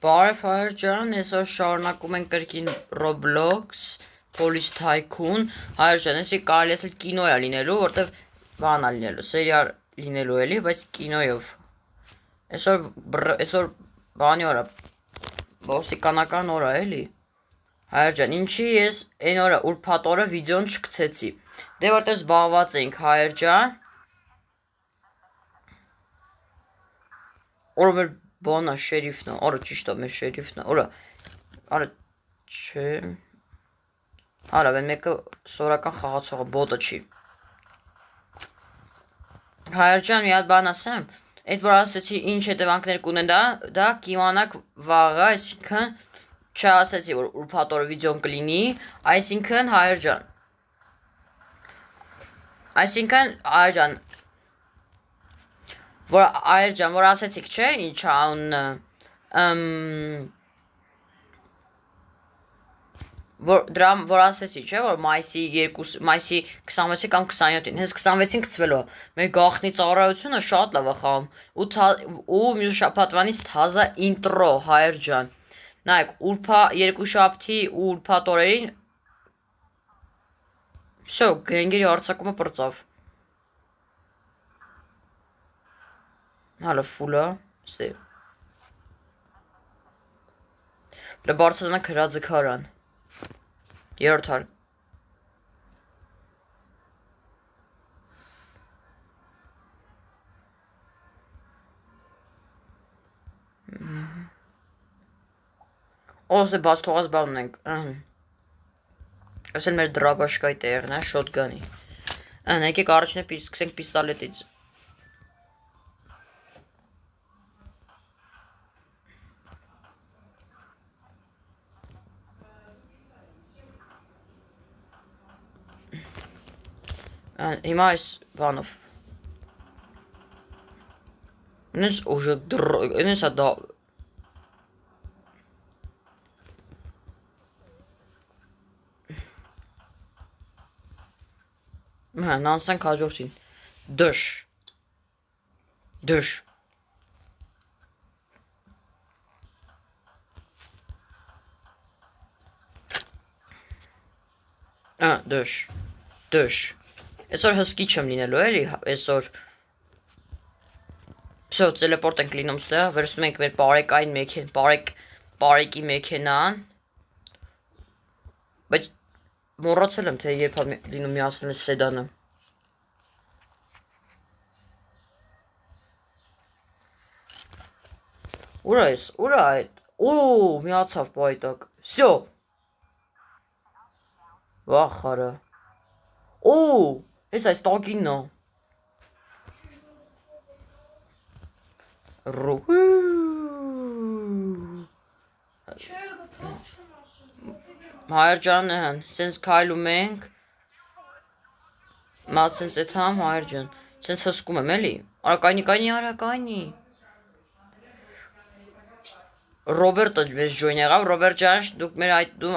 Բարև հայր ջան, այսօր շարունակում ենք կրկին Roblox, Police Tycoon, հայր ջան, այսի կարելի ասել կինո է լինելու, որտեվ բան է լինելու, սերիալ լինելու էլի, բայց կինոյով։ Այսօր բանի օր է, ոստիկանական օր է էլի։ Հայր ջան, ինչի ես այն օրը ուրբաթ օրը վիդեոն չգցեցի։ Դե որտեվ զբաղված էինք հայր ջան։ Օրը մեր բանա շերիֆն է, օրը ճիշտ է մեր շերիֆն է, օրը, արը չէ, արա վեն մեկը սորական խաղացողը, բոտը չի։ Հայր ջան, մի հատ բան ասեմ, այդ որ ասեցի ինչ հետևանքներ կունեն դա կիմանաք վաղը, այսինքն չասեցի որ ուրբաթ օրը վիդեոն կլինի, այսինքն հայր ջան, որ ասեցիք չէ, ինչ անունը, որ ասեցի չէ, որ մայիսի 26-ի կամ 27-ին, հենց 26-ին գցվելու է, մեր գաղտնի ծառայությունը շատ լավ է խաղում, ու մյուս շաբաթվանից թազա ինտրո, հայր ջան, նայեք, երկուշաբթի ու ուրբաթ օրերին, всё, գենգերի արձակումը պրծավ, հալը ֆուլը, ստե, բարձրանա քրաձգարան, երորդ հարկ, ոստե բաց թողած բանն ենք, ասել մեր դրաբաշկայի տեղն է, շոտգանի, եկեք առաջինը սկսենք պիստալետից, հիմա այս բանով, ինես ուժը ինես է դա, նանսանք հաջորդին, դշ, դշ, դշ, դշ, այսօր հսկի չեմ լինելու էլի, այսօր, всё, տելեպորտ ենք լինում ստեղ, վերցնում ենք մեր բարեկային մեքեն, բարեկի մեքենան, բայց մոռացել եմ, թե երբ լինում միացնել սեդանը, ուր է այդ, միացավ պայտակ, всё, վախարը, այս տակինն է, հայր ջան, սենց քայլում ենք, մատ սենց էտ համ, հայր ջան, սենց հսկում եմ էլի, արակայնի, Ռոբերտը մեզ ջոյն եղավ, Ռոբերտ ջան, դուք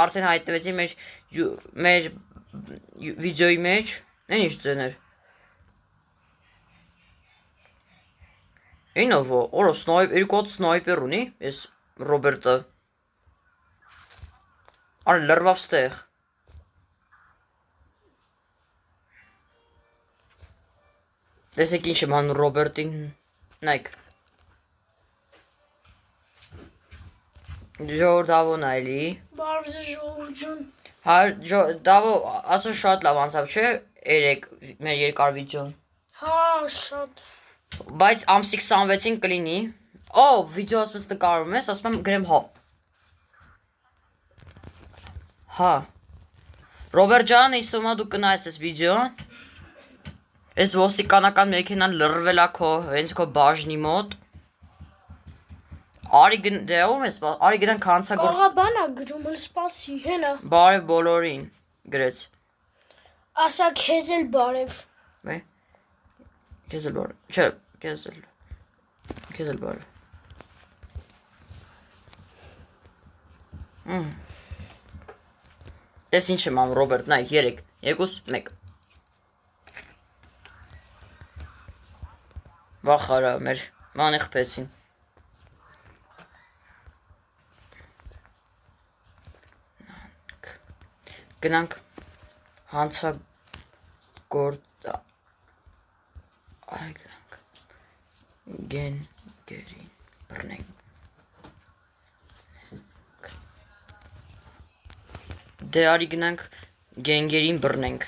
արդեն հայտնվեցի մեր վիդեոյի մեջ, են ինչ ձեներ, ինովո, օրը երկու հատ սնայպեր ունի, ես Ռոբերտը, արը լրվավ ստեղ, տեսեք ինչ եմ անում Ռոբերտին, նայք, ժողոր դավոն է էլի, բարև ձեզ ժողովուրդ ջան, դավո, ասա շատ լավ անցավ, չէ, մեր երկար վիդեոն, հա, շատ, բայց ամսի 26-ին կլինի, վիդեո ասպես նկարում ես, ասում եմ գրեմ հա, Ռոբերտ ջան, իսումա դու կնայես ես վիդեոն, ես ոստիկանական մեքենան լրվել է հենց քո բաժնի մոտ, Արի գնանք հանցագործ, կաղաբան է գրում, սպասի, հենա, բարև բոլորին, գրեց, ասա քեզ էլ բարև, քեզ էլ բարև, չէ, քեզ էլ բարև, տես ինչ եմ անում Ռոբերտ, նայք, 3, 2, 1, վախարա մեր մանի խպեցին, Գնանք հանցագործ այ գնանք գենգերին բռնենք դե արի գնանք գենգերին բռնենք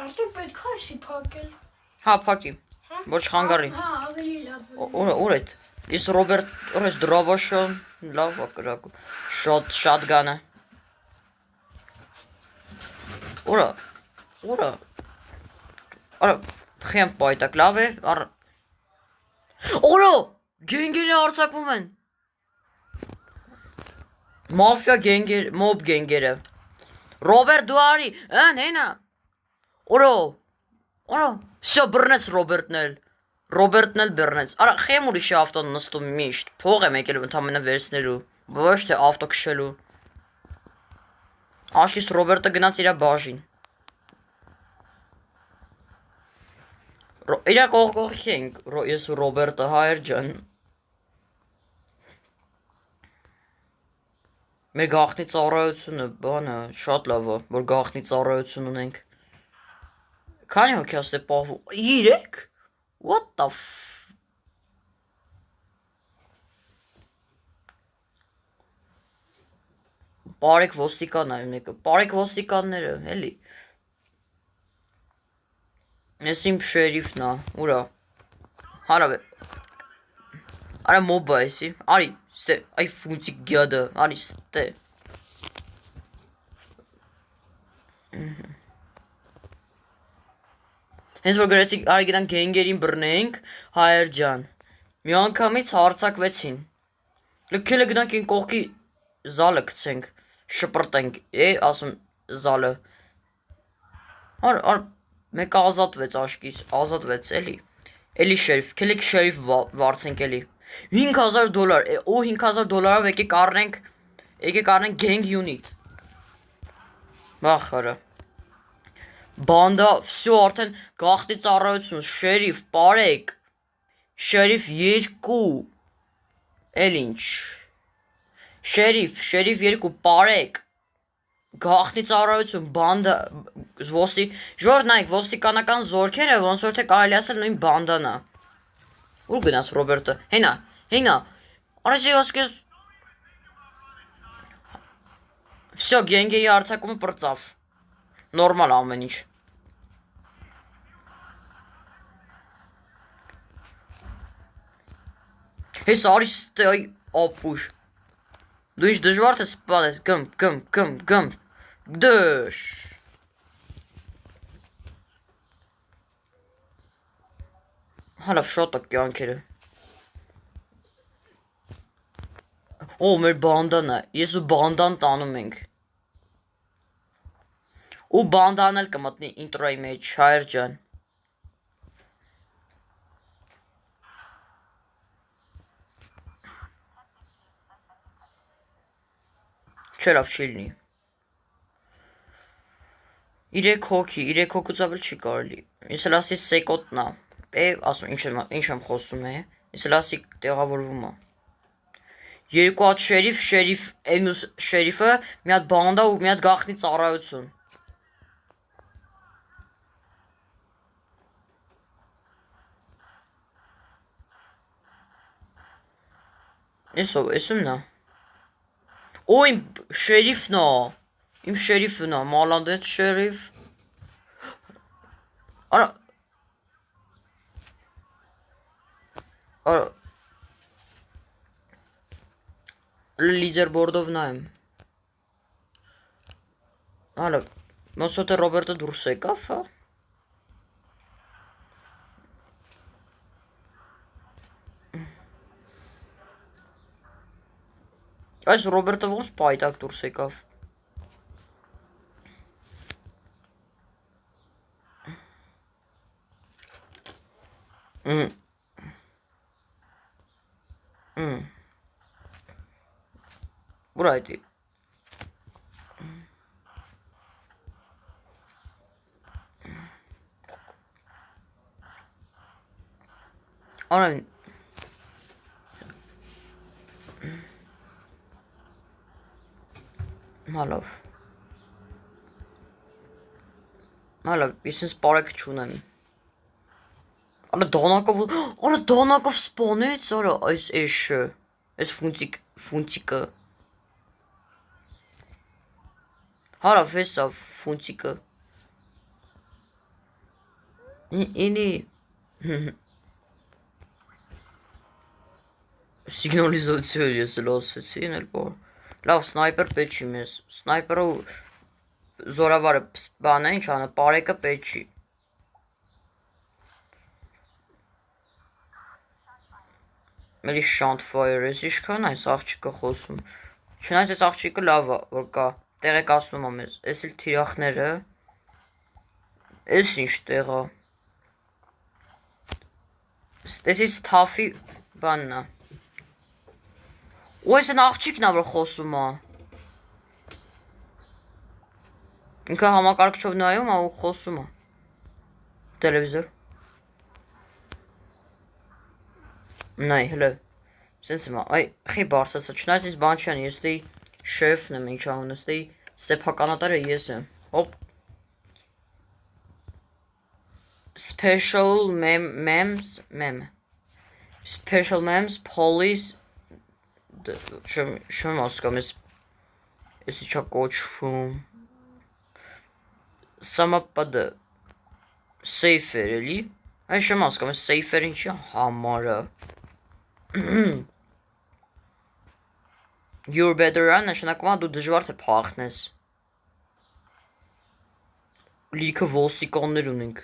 Արտուր պետք է այսի փակել։ հա փակի ոչ խանգարի Հա, ավելի լավ։ ուր է Ես Ռոբերտ օրես դրավաշը լավ ակրակ շոտգանը Ուրա արա խեմ պայտակ լավ է Օրո գենգերը արձակվում են Մաֆիա գենգեր մոբ գենգերը Ռոբերտ դու արի հենա Օրո Всё բռնեց Ռոբերտն էլ բռնեց Արա խեմ ուրիշի ավտոն նստում միշտ փող եմ եկել ընդամենը վերցնելու ոչ թե ավտո քշելու Աշկիս Ռոբերտը գնաց իր բաժին Իրա կողքի ենք ես ու Ռոբերտը հայր ջան Մեր գաղտնի ծառայությունը բանը շատ լավ է որ գաղտնի ծառայություն ունենք Քանի հոգի ասե պահվում 3 What the Բարեք ոստիկան այ մեկը Բարեք ոստիկանները էլի Ես իմ շերիֆն է ուրա Հարավ Արա մոբա էսի արի ստե այ ֆունցիկ գյադը արի ստե Հենց որ գրեցի արի գնանք գենգերին բռնենք հայեր ջան Մի անգամից հարցակվեցին Լքել է գնանք այն կողքի զալը գցենք շպրտենք ասում զալը Մեկ ազատվեց աշկիս ազատվեց էլի շերիֆ քելեք շերիֆ վարձենք էլի $5000 ու $5000-ով եկեք առնենք գենգ յունիտ Բախարա Բանդա всё արդեն գաղտնի ծառայություն շերիֆ պարեկ շերիֆ 2 էլ ինչ շերիֆ 2 պարեկ Գաղտնի ծառայություն բանդա ժորդ նայեք ոստիկանական զորքերը ոնց որ թե կարելի ասել նույն բանդան է Ուր գնաց Ռոբերտը հենա Արեցի ոսկես Всё գենգերի արձակումը պրծավ Նորմալ ամեն ինչ Հես արի ստե այ ապուշ Դու ինչ դժվար թե սպանես գմ Դշ Հալավ շոտը կյանքերը Օ մեր բանդան է ես ու բանդան տանում ենք Ու բանդան էլ կմտնի ինտրոյի մեջ հայր ջան Չերավ չի լինի 3 հոգուց ավել չի կարելի Ես էլ ասի սեկոտնա ասում ինչ եմ խոսում Ես էլ ասի տեղավորվում է 2 հատ շերիֆ Էնուս շերիֆը մի հատ բանդա ու մի հատ գաղտնի ծառայություն Էսում նա Օ իմ շերիֆն է մալանդետ շերիֆ Արա Լիդերբորդով նայեմ Հալա ոնց որ թե Ռոբերտը դուրս եկավ հա Այս Ռոբերտը ոնց պայտակ դուրս եկավ Ուր այդի Արա Հալով։ Հալով, ես ինձ պարեկ չունեմ։ Արա դանակով սպանեց, արա այս էշը, այս ֆունտիկը։ Հալով, հեսա ֆունտիկը։ Ինի։ Սիգնալիզացիա ես էլ ասեցի, էլ բար։ Լավ, սնայպեր պետք չի մեզ։ Սնայպերը զորավարը բան է, ինչ անը, պարեկը պետք չի։ Մերի շանտ ֆայր ես, իշքան այս աղջիկը խոսում։ Չնայած այս աղջիկը լավ է, որ կա, տեղեկացնում է մեզ։ Այս էլ թիրախները։ Այս ինչ տեղ է։ Ստեսից թաֆի բանն է։ Ու այս են աղջիկն է, որ խոսում է։ Ինքը համակարգչով նայում է ու խոսում է։ Տելևիզոր։ Նայ, հլը։ Սենց եմ, այ, խի բարսասա, չնայած ինձ բան չան, ես դեի շեֆն եմ, ինչ անունս, դեի սեփականատարը ես եմ, հոպ, special memes, police, չեմ ասկամ, ես իչա կոչվում, SMPD, safer, էլի, այս չեմ ասկամ, ես safer ինչի համարը, You're better run, նշանակում է դու դժվար թե փախնես։ Լիքը ոստիկաններ ունենք։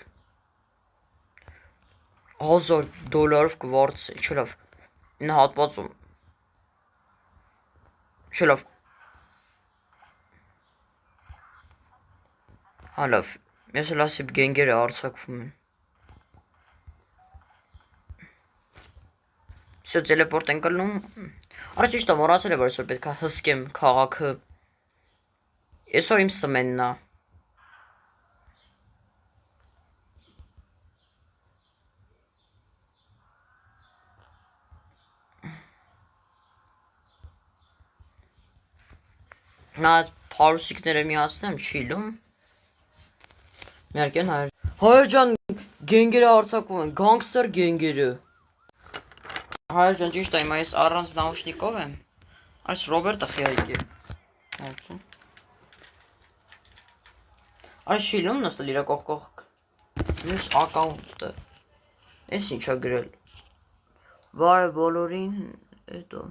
$1000 կվարձ է, չլավ։ Ինը հատվածում։ Չլավ։ Հալավ, ես էլ ասիբ գենգերը արձակվում են։ Всё, տելեպորտ են կլնում։ Արա ճիշտ է, մոռացել է, որ այսօր պետք է հսկեմ քաղաքը։ Այսօր իմ սմենն է։ Նա փարուսիկները միացնեմ, չի լում։ Միարկեն հայր ջան, գենգերը արձակվում են, գանգստեր գենգերը։ Հայր ջան, ճիշտ է, հիմա ես առանց նաուշնիկով եմ։ Այս Ռոբերտը խիայք է։ Այս շիլում նստել իրա կողք մյուս ակաունտը։ Ես ինչա գրել։ Բարը բոլորին, էտո։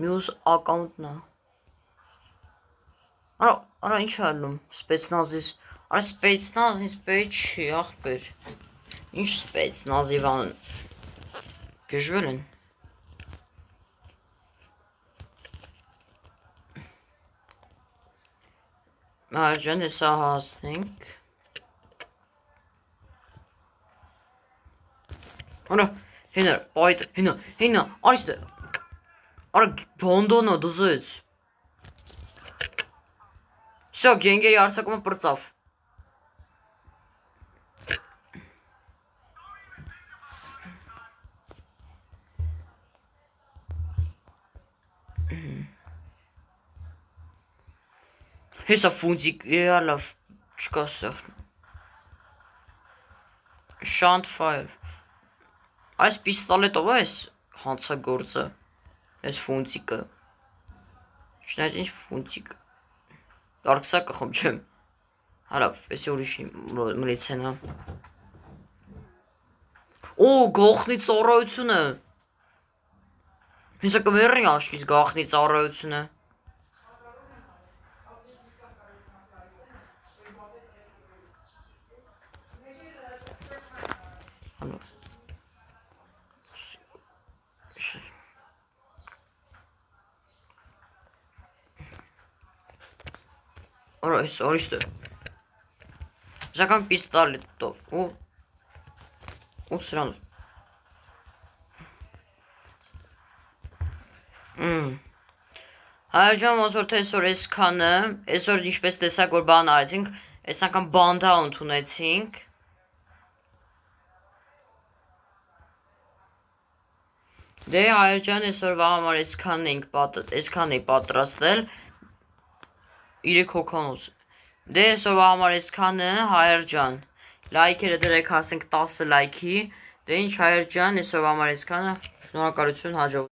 Մյուս ակաունտնա։ Արա ինչ ալնում, սպեցնազիս, արա սպեցնազիս պետք չի, աղբեր։ Ինչ սպեցնազի վան գժվել են։ Աջան հեսա հասնենք։ Արա, հենա, պայտ, հենա, այստե։ Արա բոնդոնը դուզեց։ Всё, գենգերի արձակումը պրծավ։ Հեսա ֆունտիկ, լավ, չկա սեղ։ Շանտ ֆայր։ Այս պիստոլետով է այս հանցագործը, այս ֆունտիկը։ Չնայած ինչ ֆունտիկ։ Դարքսակը խոմ չեմ։ Հարավ, էսի ուրիշի մլիցենա։ Օ, գողնի ծառայությունը։ Հեսա կմերնի աշկից գախնի ծառայությունը։ Արա, այս արիստը։ Ժական պիստալետով, ու սրան։ Հայաջան ոնց որ թե այսօր այս քանը, այսօր ինչպես տեսակ որ բան արեցինք, այս անգամ բանդա ընդունեցինք։ Դե հայր ջան, այսօրվա համար այսքան էի պատրաստել 3 հոգանոց։ Դե այսօրվա համար այսքանը հայր ջան։ Լայքերը դրեք, հասնենք 10 լայքի։ Դե ինչ հայր ջան, այսօրվա համար այսքանը։ Շնորհակալություն, հաջող